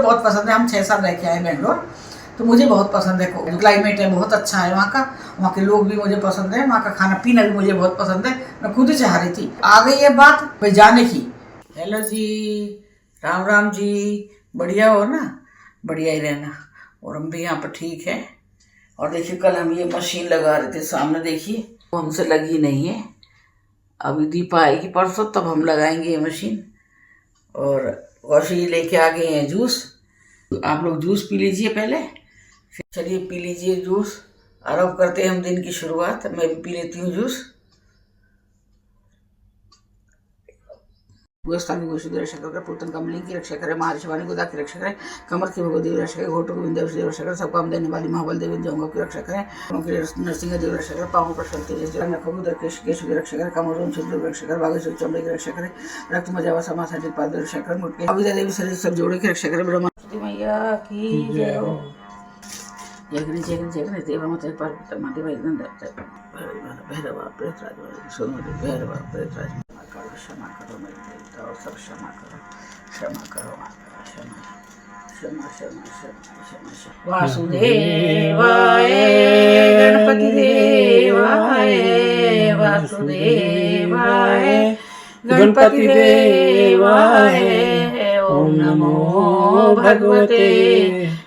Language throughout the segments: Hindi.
बहुत पसंद है। हम 6 साल रह के आए बेंगलोर, तो मुझे बहुत पसंद है। क्लाइमेट है बहुत अच्छा है वहाँ का, वहाँ के लोग भी मुझे पसंद है, वहाँ का खाना पीना भी मुझे बहुत पसंद है। मैं खुद ही चाह रही थी, आ गई है बात भाई जाने की। हेलो जी, राम राम जी, बढ़िया हो ना? बढ़िया ही रहना। और हम भी यहाँ पर ठीक है। और देखिए कल हम ये मशीन लगा रहे थे सामने, देखिए वो हमसे लगी नहीं है। अभी दीपा आएगी परसों, तब हम लगाएंगे ये मशीन। और वॉशी लेके आ गए हैं जूस। आप लोग जूस पी लीजिए पहले, फिर चलिए पी लीजिए जूस। आराम करते हैं हम दिन की शुरुआत। मैं भी पी लेती हूँ जूस। गोस्तानी गोशुद्ध रक्षा कर, पूतन कमली की रक्षा करे, महारिषि वाणी गोदा की रक्षा करे, कमर की भगवती रक्षा करे, घोटों को विंध्य देव रक्षा करे, सब काम देने वाली महाबल देवी जंगों की रक्षा करे, नरसिंह देव रक्षा करे, पाँव पर केश की रक्षा करे, कमरों छिद्र रक्षा करे, बागेश्वर चमड़े की रक्षा करे, रक्त मजावा समासा पाद रक्षा करे, मुटके अविद्या देवी शरीर सब जोड़े की रक्षा करे, ब्रह्मा मैया की जय हो। जगनी जगनी जगनी देव मत पर माटी भाई एकदम भैरव प्रेतराज सोनमती भैरव प्रेतराज क्षमा करो मेरे देवता और सब क्षमा करो, क्षमा करो, क्षमा क्षमा क्षमा क्षमा क्षमा। वासुदेवाय गणपति देवाय, वासुदेवाय गणपति देवाय, ओम नमो भगवते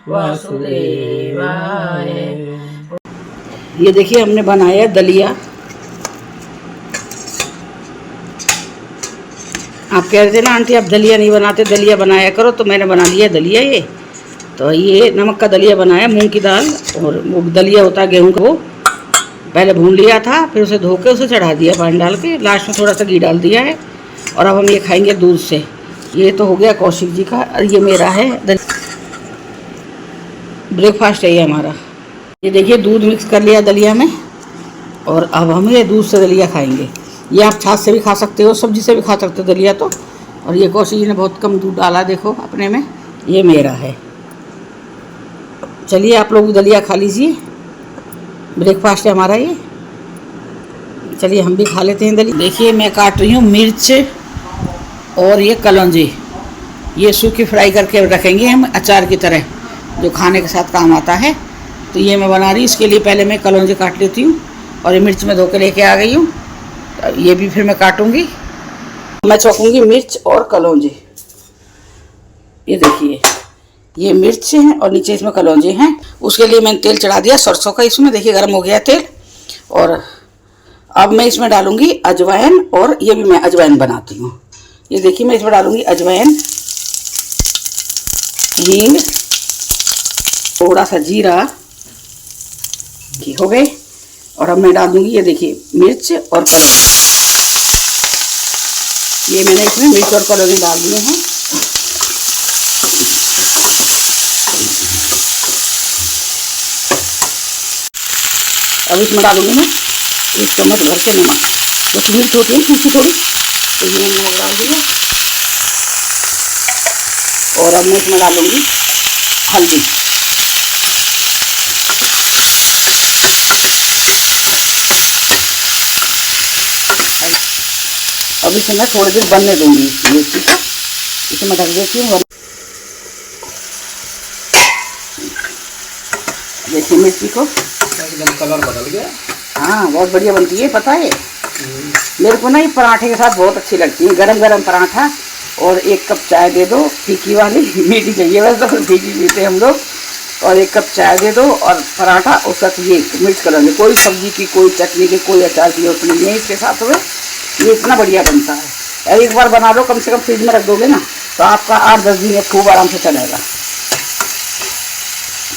वासुदेवाय। ये देखिए हमने बनाया दलिया। आप कह रहे थे ना आंटी आप दलिया नहीं बनाते, दलिया बनाया करो, तो मैंने बना लिया दलिया। ये तो ये नमक का दलिया बनाया, मूंग की दाल और मूंग दलिया होता है गेहूं का, वो पहले भून लिया था, फिर उसे धो के उसे चढ़ा दिया पानी डाल के, लास्ट में थोड़ा सा घी डाल दिया है। और अब हम ये खाएंगे दूध से। ये तो हो गया कौशिक जी का, और ये मेरा है ब्रेकफास्ट है ये हमारा। ये देखिए दूध मिक्स कर लिया दलिया में, और अब हम ये दूध से दलिया खाएंगे। ये आप छाछ से भी खा सकते हो, सब्जी से भी खा सकते हो दलिया तो। और ये कौशिक जी ने बहुत कम दूध डाला, देखो अपने में। ये मेरा है। चलिए आप लोग दलिया खा लीजिए, ब्रेकफास्ट है हमारा ये। चलिए हम भी खा लेते हैं दलिया। देखिए मैं काट रही हूँ मिर्च और ये कलौंजी, ये सूखी फ्राई करके रखेंगे हम अचार की तरह, जो खाने के साथ काम आता है। तो ये मैं बना रही हूँ, इसके लिए पहले मैं कलौंजी काट लेती हूँ। और ये मिर्च में धो के लेके आ गई हूँ, ये भी फिर मैं काटूंगी। मैं चौंकूंगी मिर्च और कलौंजी। ये देखिए ये मिर्च हैं और नीचे इसमें कलौंजी हैं। उसके लिए मैंने तेल चढ़ा दिया सरसों का, इसमें देखिए गर्म हो गया तेल। और अब मैं इसमें डालूंगी अजवाइन, और ये भी मैं अजवाइन बनाती हूँ। ये देखिए मैं इसमें डालूंगी अजवाइन, हींग, थोड़ा सा जीरा, घी हो गए। और अब मैं डाल दूंगी ये देखिए मिर्च और कलौंजी। ये मैंने इसमें मिर्च और कलौंजी डाल दिए हैं। अब इसमें डालूंगी मैं 1 चम्मच भर के नमक, क्योंकि मिर्च होती है सूखी थोड़ी, तो ये मैंने नमक डाल दिया। और अब मैं इसमें डालूंगी हल्दी। अब इसे मैं थोड़ी देर बनने दूंगी मिर्ची को, इसे मैं ढक देती हूँ। देखिए मिर्ची को एकदम कलर बदल गया। हाँ बहुत बढ़िया बनती है, पता है। मेरे को ना ये पराठे के साथ बहुत अच्छी लगती है, गरम गरम पराठा। और 1 कप चाय दे दो, फीकी वाली, मीठी चाहिए वैसे तो फीकी पीते हम लोग। और 1 कप चाय दे दो और पराठा, उसका ये मिर्च कलर, कोई सब्जी की, कोई चटनी की, कोई अचार की जरूरत नहीं है इसके साथ में। ये इतना बढ़िया बनता है। एक बार बना लो, कम से कम फ्रिज में रख दोगे ना, तो आपका 8-10 दिन खूब आराम से चलेगा।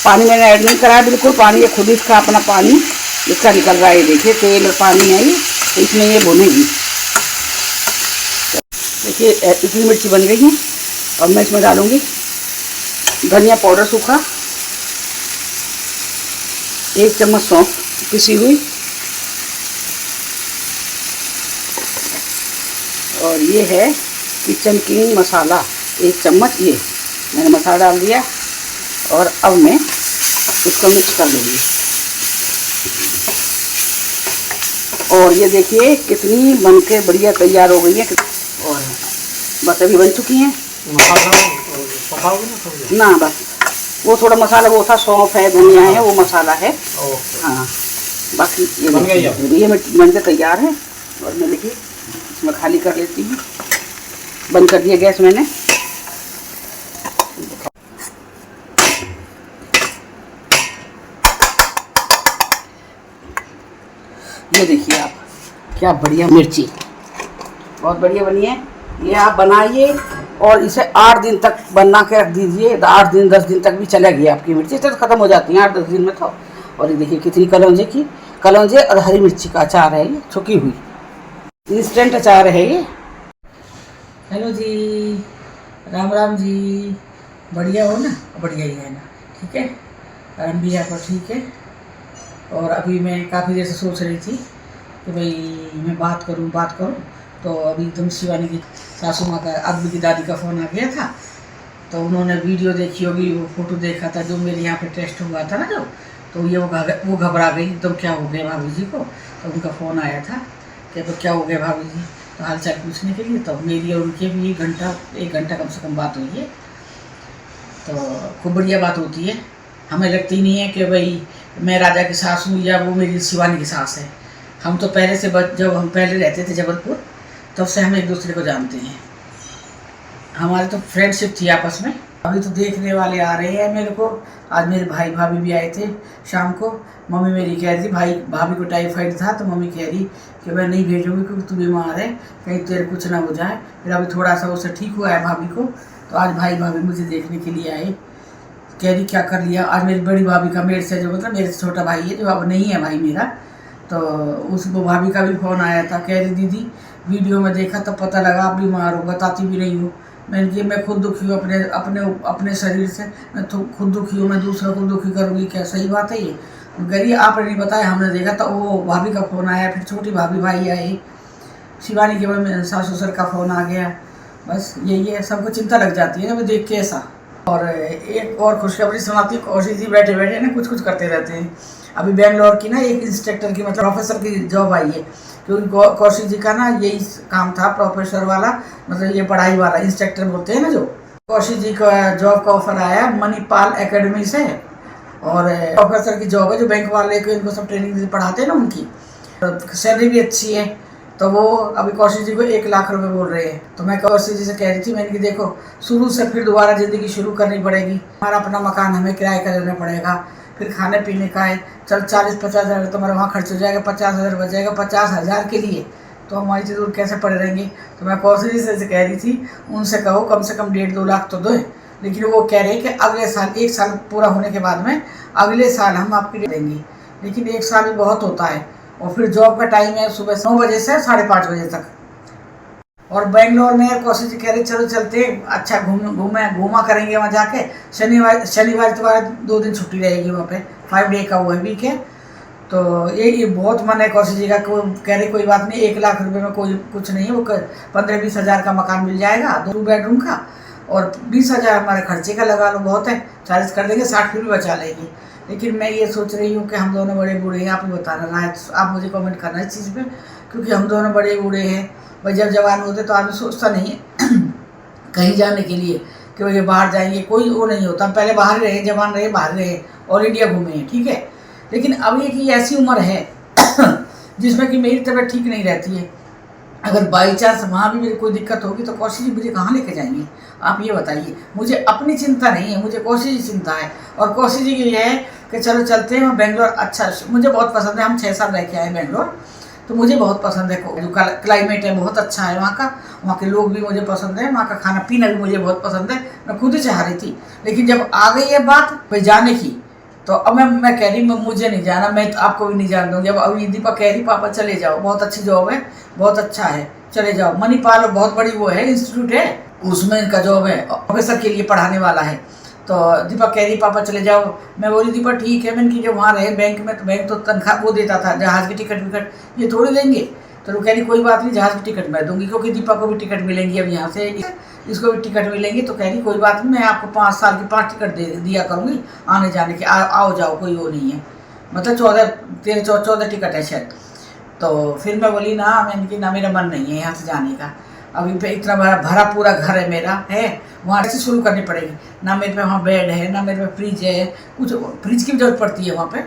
पानी मैंने ऐड नहीं करा है बिल्कुल, पानी ये खुद इसका अपना पानी इसका निकल रहा है। देखिए तेल और पानी है ये, तो इसमें ये भुनेगी। देखिए इतनी मिर्ची बन गई है। अब मैं इसमें डालूंगी धनिया पाउडर सूखा, 1 चम्मच सौंफ पिसी हुई, और ये है किचन किंग मसाला 1 चम्मच, ये मैंने मसाला डाल दिया। और अब मैं इसको मिक्स कर लूँगी। और ये देखिए कितनी बनके बढ़िया तैयार हो गई है। और बस अभी बन चुकी हैं। पकाओगे ना थोड़ी? ना बस वो थोड़ा मसाला वो था, सौंफ है, धनिया है, वो मसाला है। ओके। हाँ बाकी ये बन गई देखिए, ये बन के तैयार है। और मैं देखिए इसमें खाली कर लेती हूँ। बंद कर दिया गैस मैंने। ये देखिए आप, क्या बढ़िया मिर्ची, बहुत बढ़िया बनी है। ये आप बनाइए और इसे 8 दिन तक बना के रख दीजिए। 8 दिन 10 दिन तक भी चलेगी आपकी मिर्ची, तो ख़त्म हो जाती है 8-10 दिन में तो। और ये देखिए कितनी कलौंजे और हरी मिर्ची का अचार है, ये छुकी हुई इंस्टेंट अचार है ये। हेलो जी, राम राम जी, बढ़िया हो ना? बढ़िया ही है ना, ठीक है। हम भी यहाँ पर ठीक है। और अभी मैं काफ़ी देर से सोच रही थी कि भाई मैं बात करूं, तो अभी एकदम शिवानी की सासू माँ का, अब्बू की दादी का फ़ोन आ गया था। तो उन्होंने वीडियो देखी होगी, वो फ़ोटो देखा था जो मेरे यहाँ पे टेस्ट हुआ था ना, जो तो ये वो घबरा गई एकदम, क्या हो गया भाभी जी को। तो उनका फ़ोन आया था कि तो क्या हो गया भाभी जी, तो हाल चाल पूछने के लिए। तो मेरी और उनकी भी 1 घंटा कम से कम बात हुई है। तो खूब बढ़िया बात होती है। हमें लगती नहीं है कि भाई मैं राजा की सास हूँ या वो मेरी शिवानी की सास है। हम तो पहले से जब हम पहले रहते थे जबलपुर, तब से हम एक दूसरे को जानते हैं। हमारी तो फ्रेंडशिप थी आपस में। अभी तो देखने वाले आ रहे हैं मेरे को। आज मेरे भाई भाभी भी आए थे शाम को। मम्मी मेरी कह रही थी, भाभी को टाइफाइड था, तो मम्मी कह रही कि मैं नहीं भेजूँगी क्योंकि तू बीमार है, कहीं तेरे कुछ ना हो जाए। फिर अभी थोड़ा सा उससे ठीक हुआ है भाभी को, तो आज भाई भाभी मुझे देखने के लिए आए। कह रही क्या कर लिया आज मेरी बड़ी भाभी का, मेरे से जो मतलब मेरे से छोटा भाई है, जो अब नहीं है भाई मेरा, तो उसको भाभी का भी फ़ोन आया था। कह रही दीदी वीडियो में देखा तब पता लगा आप बीमार हो, बताती भी नहीं हो। मैंने कि मैं खुद दुखी हूँ अपने शरीर से, मैं तो खुद दुखी हूँ, मैं दूसरों को दुखी करूँगी क्या? सही बात है ये? कह रही आपने नहीं बताया, हमने देखा। तो वो भाभी का फ़ोन आया, फिर छोटी भाभी भाई आए, शिवानी के सास ससुर का फ़ोन आ गया। बस यही है, सबको चिंता लग जाती है ना मैं देख के ऐसा। और एक और खुशखबरी सुनाती हूँ, कौशिक जी बैठे बैठे ना कुछ करते रहते हैं। अभी बेंगलोर की ना एक इंस्ट्रक्टर की मतलब प्रोफेसर की जॉब आई है, क्योंकि कौशिक जी का ना यही काम था, प्रोफेसर वाला, मतलब ये पढ़ाई वाला इंस्ट्रक्टर बोलते हैं ना जो। कौशिक जी का जॉब का ऑफर आया मणिपाल एकेडमी से, और प्रोफेसर की जॉब है, जो बैंक वाले को इनको सब ट्रेनिंग पढ़ाते हैं ना उनकी, सैलरी भी अच्छी है। तो वो अभी कौशिक जी को 1 लाख रुपए बोल रहे हैं। तो मैं कौशिक जी से कह रही थी, मैंने कि देखो शुरू से फिर दोबारा ज़िंदगी शुरू करनी पड़ेगी। हमारा अपना मकान हमें किराए का देना पड़ेगा, फिर खाने पीने का है, चल 40-50 हज़ार तुम्हारा वहाँ खर्च हो जाएगा, 50 हज़ार बच जाएगा। 50 हज़ार के लिए तो हमारी जरूर कैसे पड़े रहेंगे। तो मैं कौशिक जी से कह रही थी, उनसे कहो कम से कम 1.5-2 लाख तो दो। लेकिन वो कह रहे हैं कि अगले साल, 1 साल पूरा होने के बाद में अगले साल हम आपके देंगे। लेकिन 1 साल भी बहुत होता है। और फिर जॉब का टाइम है सुबह 9 बजे से 5:30 बजे तक। और बेंगलोर में कौशिक जी कह रहे चलो चलते, अच्छा घूमा करेंगे वहाँ जाके। शनिवार इतवार 2 दिन छुट्टी रहेगी वहाँ पे, 5 डे का वो है वीक है। तो ये बहुत मन है कौशिक जी का। कह रहे कोई बात नहीं, 1 लाख रुपए में कोई कुछ नहीं है, वो 15-20 हज़ार का मकान मिल जाएगा 2 बेडरूम का, और 20 हज़ार हमारे खर्चे का लगा लो, बहुत है, 40 कर देंगे, 60 फिर भी बचा लेंगे। लेकिन मैं ये सोच रही हूँ कि हम दोनों बड़े बूढ़े हैं। आप ही बताना है, आप मुझे कमेंट करना इस चीज़ पे, क्योंकि हम दोनों बड़े बूढ़े हैं। भाई जब जवान होते तो आदमी सोचता नहीं है कहीं जाने के लिए कि भाई बाहर जाएंगे, कोई वो नहीं होता। हम पहले बाहर रहे, जवान रहे, बाहर रहे, और इंडिया घूमे हैं, ठीक है। लेकिन अब ये कि ऐसी उम्र है जिसमें कि मेरी तबीयत ठीक नहीं रहती है। अगर बाई चांस वहाँ भी मेरी कोई दिक्कत होगी तो कौशिक जी मुझे कहाँ लेके जाएंगे, आप ये बताइए। मुझे अपनी चिंता नहीं है, मुझे कौशिक जी चिंता है। और कौशिक जी की ये है कि चलो चलते हैं बेंगलोर। अच्छा मुझे बहुत पसंद है, हम 6 साल रह के आए बेंगलोर, तो मुझे बहुत पसंद है। जो क्लाइमेट है बहुत अच्छा है वहाँ का, वहाँ के लोग भी मुझे पसंद है, वहाँ का खाना पीना भी मुझे बहुत पसंद है। मैं खुद ही चाह रही थी, लेकिन जब आ गई है बात भाई जाने की, तो अब मैं कह रही मुझे नहीं जाना, मैं तो आपको भी नहीं जान दूँगी। अब अभी दीपा कह रही पापा चले जाओ, बहुत अच्छी जॉब है, बहुत अच्छा है, चले जाओ। मणिपाल बहुत बड़ी वो है, इंस्टीट्यूट है, उसमें इनका जॉब है, प्रोफेसर के लिए पढ़ाने वाला है। तो दीपक कह रही पापा चले जाओ। मैं बोली दीपक ठीक है। मैंने कि जब वहाँ रहे बैंक में, तो बैंक तो तनख्वाह वो देता था, जहाज़ की टिकट विकट ये थोड़ी देंगे। तो वो कह रही कोई बात नहीं, जहाज़ की टिकट मैं दूंगी, क्योंकि दीपक को भी टिकट मिलेंगी अब यहाँ से, इसको भी टिकट मिलेंगी। तो कह रही कोई बात नहीं, मैं आपको 5 साल की 5 टिकट दिया करूँगी आने जाने की, आओ जाओ, कोई वो नहीं है। मतलब 14 टिकट है शायद। तो फिर मैं बोली ना, मैंने कि ना मेरा मन नहीं है यहाँ से जाने का। अभी पे इतना बड़ा भरा पूरा घर है मेरा है, वहाँ से शुरू करनी पड़ेगी। ना मेरे पे वहाँ बेड है, ना मेरे पे फ्रिज है, कुछ फ्रिज की भी जरूरत पड़ती है वहाँ पे।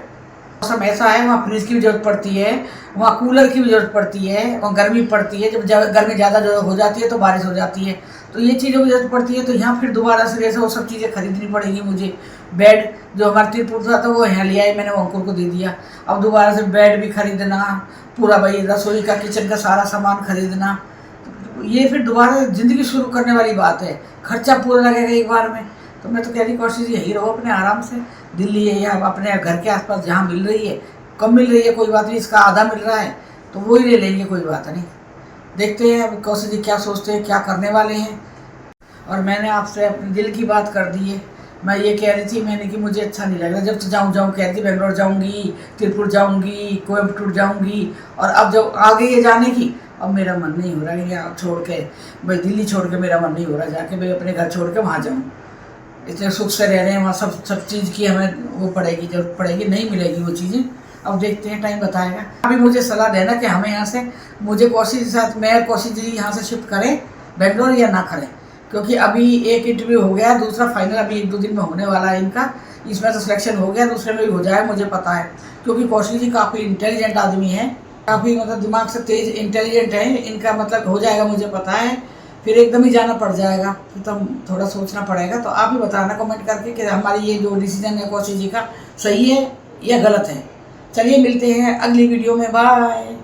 मौसम ऐसा है वहाँ फ्रिज की भी जरूरत पड़ती है, वहाँ कूलर की भी जरूरत पड़ती है, वहाँ गर्मी पड़ती है, जब गर्मी ज़्यादा जो हो जाती है तो बारिश हो जाती है, तो ये चीज़ों की जरूरत पड़ती है। तो यहाँ फिर दोबारा से जैसे वो सब चीज़ें खरीदनी पड़ेगी मुझे। बेड जो हमारा तिरपुर था तो वो यहाँ लिया है मैंने, वो अंकुर को दे दिया। अब दोबारा से बेड भी खरीदना, पूरा भाई रसोई का किचन का सारा सामान खरीदना, ये फिर दोबारा ज़िंदगी शुरू करने वाली बात है, खर्चा पूरा लगेगा एक बार में। तो मैं तो कह रही कोशिश यही रहो अपने आराम से, दिल्ली है या अपने घर के आसपास जहाँ मिल रही है, कम मिल रही है कोई बात नहीं, इसका आधा मिल रहा है तो वो ही ले लेंगे, कोई बात नहीं। देखते हैं अब कौशिक जी क्या सोचते हैं, क्या करने वाले हैं। और मैंने आपसे अपने दिल की बात कर दी है। मैं ये कह रही थी मैंने कि मुझे अच्छा नहीं लग रहा, जब तो जाऊँ कह रही थी बेंगलोर जाऊँगी, तिरपुर जाऊँगी, कोयम्बटूर जाऊँगी, और अब जब आ गई है जाने की, अब मेरा मन नहीं हो रहा है यहाँ छोड़ के, भाई दिल्ली छोड़ के मेरा मन नहीं हो रहा जाके भाई अपने घर छोड़ के वहाँ जाऊँ। इतने सुख से रह रहे हैं वहाँ, सब चीज़ की हमें वो पड़ेगी, जरूरत पड़ेगी, नहीं मिलेगी वो चीज़ें। अब देखते हैं, टाइम बताएगा। अभी मुझे सलाह देना कि हमें यहाँ से, मुझे कौशिक के साथ, मैं कौशिक जी यहाँ से शिफ्ट करें बेंगलोर या ना करें, क्योंकि अभी एक इंटरव्यू हो गया, दूसरा फाइनल अभी 1-2 दिन में होने वाला है इनका, इसमें तो सिलेक्शन हो गया, दूसरे में भी हो जाए मुझे पता है, क्योंकि कौशिक जी काफ़ी इंटेलिजेंट आदमी है, काफ़ी मतलब दिमाग से तेज इंटेलिजेंट है, इनका मतलब हो जाएगा मुझे पता है। फिर एकदम ही जाना पड़ जाएगा, फिर तो थोड़ा सोचना पड़ेगा। तो आप ही बताना कमेंट करके कि हमारी ये जो डिसीजन है कौशिक जी का सही है या गलत है। चलिए मिलते हैं अगली वीडियो में, बाय।